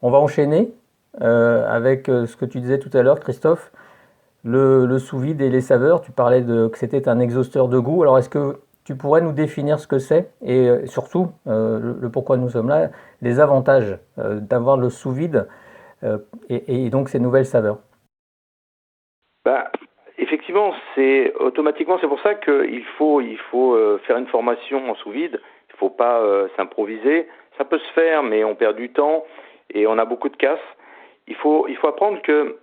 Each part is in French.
On va enchaîner avec ce que tu disais tout à l'heure, Christophe, le sous-vide et les saveurs. Tu parlais que c'était un exhausteur de goût. Alors, est-ce que tu pourrais nous définir ce que c'est et surtout le pourquoi nous sommes là, les avantages d'avoir le sous-vide et donc ces nouvelles saveurs? Bah, effectivement, c'est automatiquement, c'est pour ça qu'il faut faire une formation en sous-vide. Il faut pas s'improviser. Ça peut se faire, mais on perd du temps et on a beaucoup de casse. Il faut apprendre que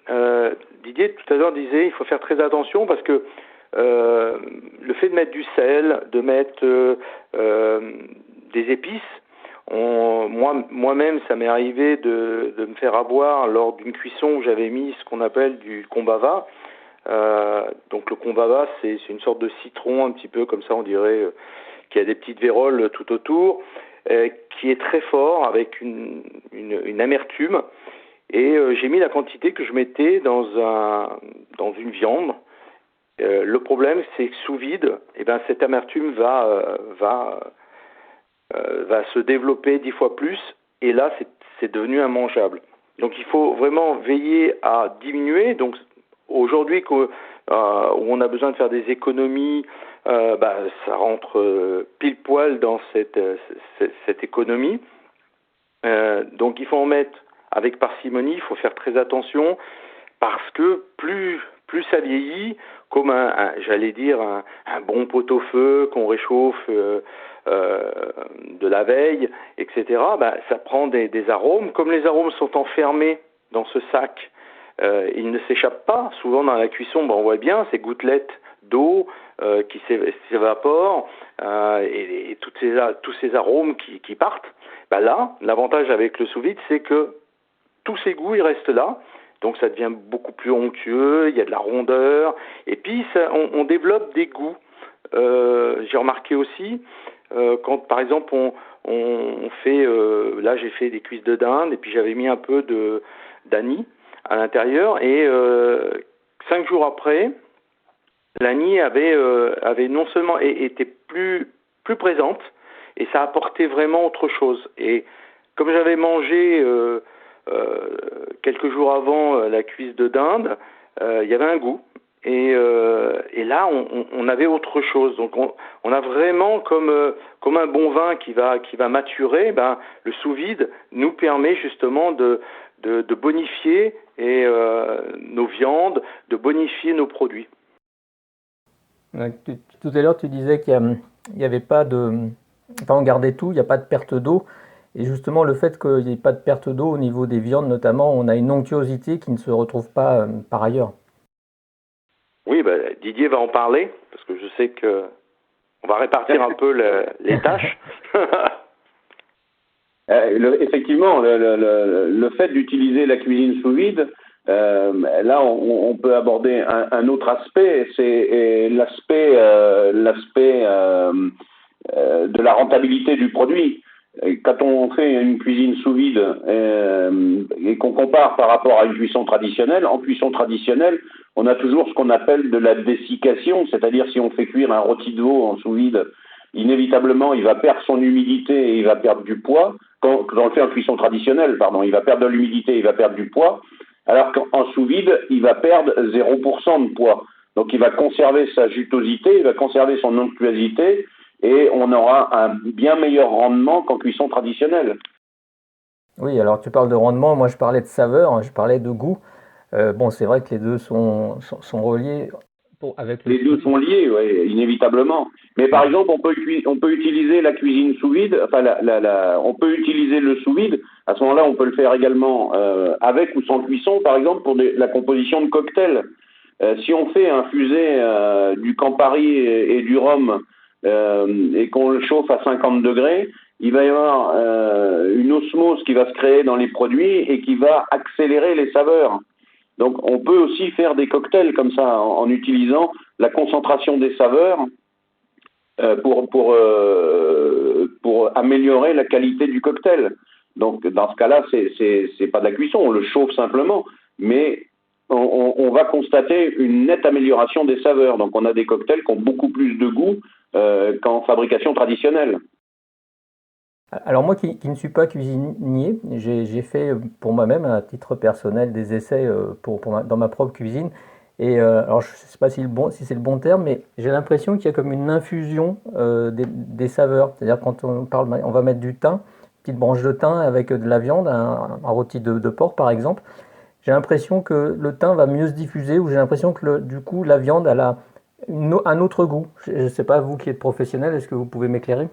Didier tout à l'heure disait, il faut faire très attention parce que le fait de mettre du sel, de mettre des épices, moi-même, ça m'est arrivé de me faire avoir lors d'une cuisson où j'avais mis ce qu'on appelle du combava. Donc le combava, c'est une sorte de citron un petit peu comme ça, on dirait, qui a des petites véroles tout autour, qui est très fort avec une amertume. Et j'ai mis la quantité que je mettais dans une viande. Le problème, c'est que sous vide, eh ben, cette amertume va se développer 10 fois plus, et là, c'est devenu immangeable. Donc, il faut vraiment veiller à diminuer. Donc, aujourd'hui, où on a besoin de faire des économies, ça rentre pile poil dans cette économie. Donc, il faut en mettre avec parcimonie. Il faut faire très attention parce que plus ça vieillit, comme j'allais dire un bon pot-au-feu qu'on réchauffe de la veille, etc. Ça prend des arômes. Comme les arômes sont enfermés dans ce sac, ils ne s'échappent pas. Souvent dans la cuisson, on voit bien ces gouttelettes d'eau qui s'évaporent et tous ces arômes qui partent. Là, l'avantage avec le sous-vide, c'est que tous ces goûts, ils restent là. Donc ça devient beaucoup plus onctueux, il y a de la rondeur, et puis on développe des goûts. J'ai remarqué aussi, quand par exemple on fait, là j'ai fait des cuisses de dinde, et puis j'avais mis un peu d'anis à l'intérieur, et 5 jours après, l'anis avait non seulement été plus présente, et ça apportait vraiment autre chose. Et comme j'avais mangé quelques jours avant la cuisse de dinde, il y avait un goût. Et là, on avait autre chose. Donc, on a vraiment comme un bon vin qui va maturer. Le sous-vide nous permet justement de bonifier nos viandes, de bonifier nos produits. Tout à l'heure, tu disais qu'il n'y avait pas de... Enfin, on gardait tout, il n'y a pas de perte d'eau. Et justement, le fait qu'il n'y ait pas de perte d'eau au niveau des viandes, notamment, on a une onctuosité qui ne se retrouve pas par ailleurs. Oui, Didier va en parler, parce que je sais que on va répartir un peu les tâches. Effectivement, le fait d'utiliser la cuisine sous vide, là, on peut aborder un autre aspect, c'est l'aspect de la rentabilité du produit. Quand on fait une cuisine sous vide et qu'on compare par rapport à une cuisson traditionnelle, en cuisson traditionnelle, on a toujours ce qu'on appelle de la dessiccation, c'est-à-dire si on fait cuire un rôti de veau en sous vide, inévitablement il va perdre son humidité et il va perdre du poids. Quand on le fait en cuisson traditionnelle, pardon, il va perdre de l'humidité, il va perdre du poids, alors qu'en sous vide, il va perdre 0% de poids. Donc il va conserver sa jutosité, il va conserver son onctuosité, et on aura un bien meilleur rendement qu'en cuisson traditionnelle. Oui, alors tu parles de rendement, moi je parlais de saveur, je parlais de goût. Bon, c'est vrai que les deux sont reliés avec le... Les deux sont liés, ouais, inévitablement. Mais par exemple, on peut utiliser la cuisine sous vide, enfin, on peut utiliser le sous vide. À ce moment-là, on peut le faire également avec ou sans cuisson, par exemple, pour la composition de cocktails. Si on fait infuser du Campari et du rhum et qu'on le chauffe à 50 degrés, il va y avoir une osmose qui va se créer dans les produits et qui va accélérer les saveurs. Donc on peut aussi faire des cocktails comme ça en utilisant la concentration des saveurs pour améliorer la qualité du cocktail. Donc dans ce cas-là, c'est pas de la cuisson, on le chauffe simplement, mais on va constater une nette amélioration des saveurs. Donc on a des cocktails qui ont beaucoup plus de goût qu'en fabrication traditionnelle. Alors moi qui ne suis pas cuisinier, j'ai fait pour moi-même à titre personnel des essais dans ma propre cuisine. Et alors je ne sais pas si c'est le bon terme, mais j'ai l'impression qu'il y a comme une infusion des saveurs. C'est-à-dire quand on va mettre du thym, une petite branche de thym avec de la viande, un rôti de porc par exemple. J'ai l'impression que le thym va mieux se diffuser ou j'ai l'impression que du coup la viande elle a un autre goût. Je ne sais pas vous qui êtes professionnel, est-ce que vous pouvez m'éclairer?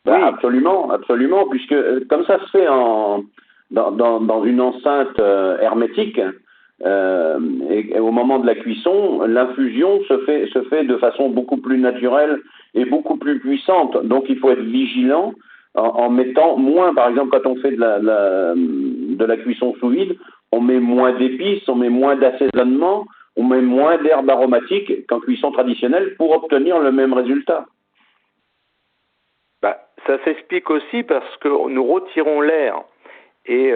Ben, Oui, absolument, absolument, puisque comme ça se fait dans une enceinte hermétique, et au moment de la cuisson, l'infusion se fait de façon beaucoup plus naturelle et beaucoup plus puissante. Donc il faut être vigilant en mettant moins, par exemple, quand on fait de la cuisson sous vide, on met moins d'épices, on met moins d'assaisonnement, on met moins d'herbes aromatiques qu'en cuisson traditionnelle pour obtenir le même résultat. bah, ça s'explique aussi parce que nous retirons l'air. Et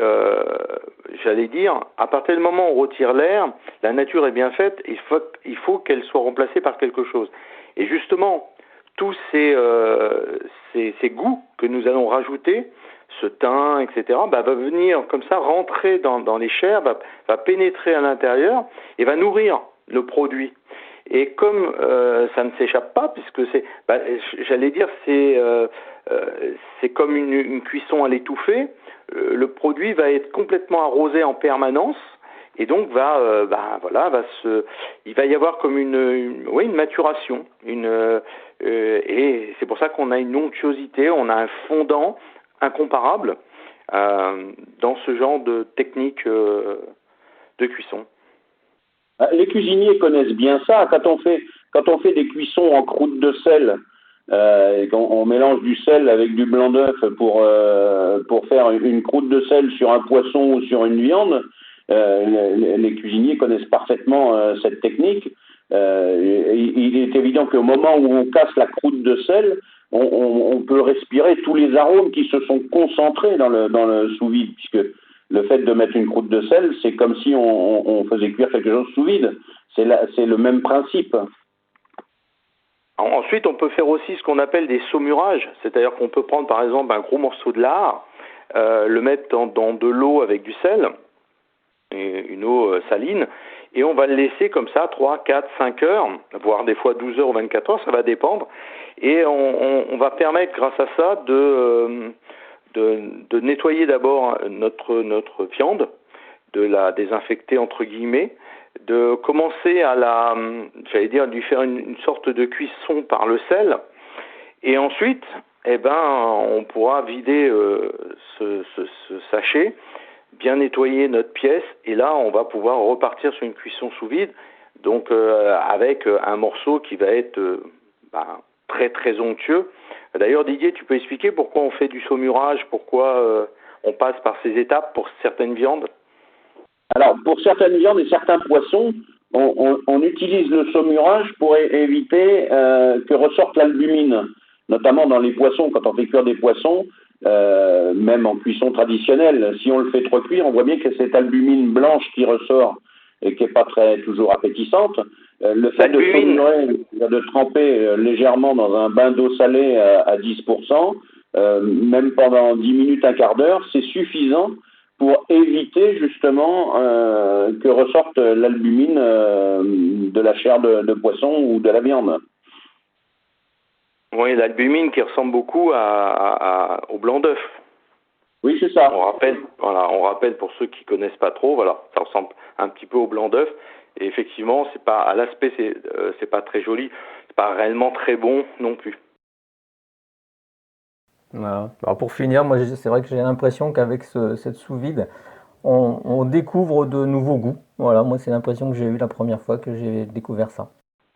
j'allais dire, à partir du moment où on retire l'air, la nature est bien faite, il faut qu'elle soit remplacée par quelque chose. Et justement, tous ces goûts que nous allons rajouter, ce thym, etc., va venir comme ça rentrer dans les chairs, va pénétrer à l'intérieur et va nourrir le produit. Et comme ça ne s'échappe pas, puisque j'allais dire, c'est comme une cuisson à l'étouffée, le produit va être complètement arrosé en permanence et donc il va y avoir comme une maturation, et c'est pour ça qu'on a une onctuosité, on a un fondant incomparable dans ce genre de technique de cuisson. Les cuisiniers connaissent bien ça. Quand on fait des cuissons en croûte de sel, et qu'on mélange du sel avec du blanc d'œuf pour faire une croûte de sel sur un poisson ou sur une viande, les cuisiniers connaissent parfaitement cette technique. Il est évident qu'au moment où on casse la croûte de sel, on peut respirer tous les arômes qui se sont concentrés dans le sous-vide, puisque le fait de mettre une croûte de sel, c'est comme si on faisait cuire quelque chose sous vide. C'est le même principe. Ensuite, on peut faire aussi ce qu'on appelle des saumurages, c'est-à-dire qu'on peut prendre par exemple un gros morceau de lard, le mettre dans de l'eau avec du sel, une eau saline, et on va le laisser comme ça 3, 4, 5 heures, voire des fois 12 heures ou 24 heures, ça va dépendre, et on va permettre grâce à ça de nettoyer d'abord notre viande, de la désinfecter entre guillemets, de commencer j'allais dire, lui faire une sorte de cuisson par le sel, et ensuite, on pourra vider ce sachet, bien nettoyer notre pièce, et là, on va pouvoir repartir sur une cuisson sous vide, donc avec un morceau qui va être très très onctueux. D'ailleurs, Didier, tu peux expliquer pourquoi on fait du saumurage, pourquoi on passe par ces étapes pour certaines viandes? Alors, pour certaines viandes et certains poissons, on utilise le saumurage pour éviter que ressorte l'albumine, notamment dans les poissons. Quand on fait cuire des poissons, même en cuisson traditionnelle, si on le fait trop cuire, on voit bien que c'est cette albumine blanche qui ressort et qui n'est pas toujours appétissante. Le fait de saumurer, de tremper légèrement dans un bain d'eau salée à 10%, même pendant 10 minutes, un quart d'heure, c'est suffisant pour éviter justement que ressorte l'albumine de la chair de poisson ou de la viande. Oui, l'albumine qui ressemble beaucoup au blanc d'œuf. Oui, c'est ça. On rappelle pour ceux qui connaissent pas trop, voilà, ça ressemble un petit peu au blanc d'œuf. Et effectivement, c'est pas à l'aspect, c'est pas très joli, c'est pas réellement très bon non plus. Voilà. Alors pour finir, moi c'est vrai que j'ai l'impression qu'avec cette sous-vide, on découvre de nouveaux goûts. Voilà, moi c'est l'impression que j'ai eue la première fois que j'ai découvert ça.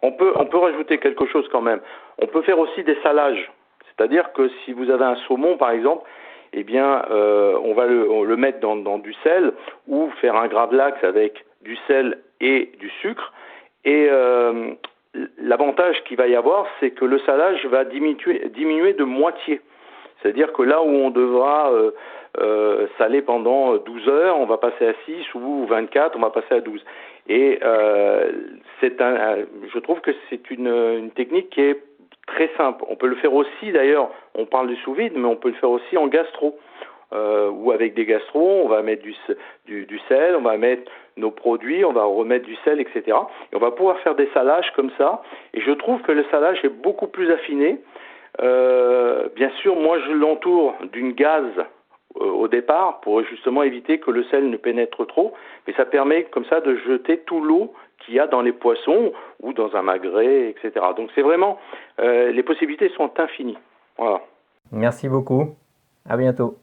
On peut rajouter quelque chose quand même. On peut faire aussi des salages. C'est-à-dire que si vous avez un saumon, par exemple, on va le mettre dans du sel ou faire un gravlax avec du sel et du sucre. Et l'avantage qu'il va y avoir, c'est que le salage va diminuer de moitié. C'est-à-dire que là où on devra saler pendant 12 heures, on va passer à 6 ou 24, on va passer à 12. Et je trouve que c'est une technique qui est très simple. On peut le faire aussi, d'ailleurs, on parle du sous-vide, mais on peut le faire aussi en gastro. Ou avec des gastros, on va mettre du sel, on va mettre nos produits, on va remettre du sel, etc. Et on va pouvoir faire des salages comme ça. Et je trouve que le salage est beaucoup plus affiné. Bien sûr, moi je l'entoure d'une gaze au départ pour justement éviter que le sel ne pénètre trop. Mais ça permet comme ça de jeter tout l'eau qu'il y a dans les poissons ou dans un magret, etc. Donc c'est vraiment, les possibilités sont infinies. Voilà. Merci beaucoup. À bientôt.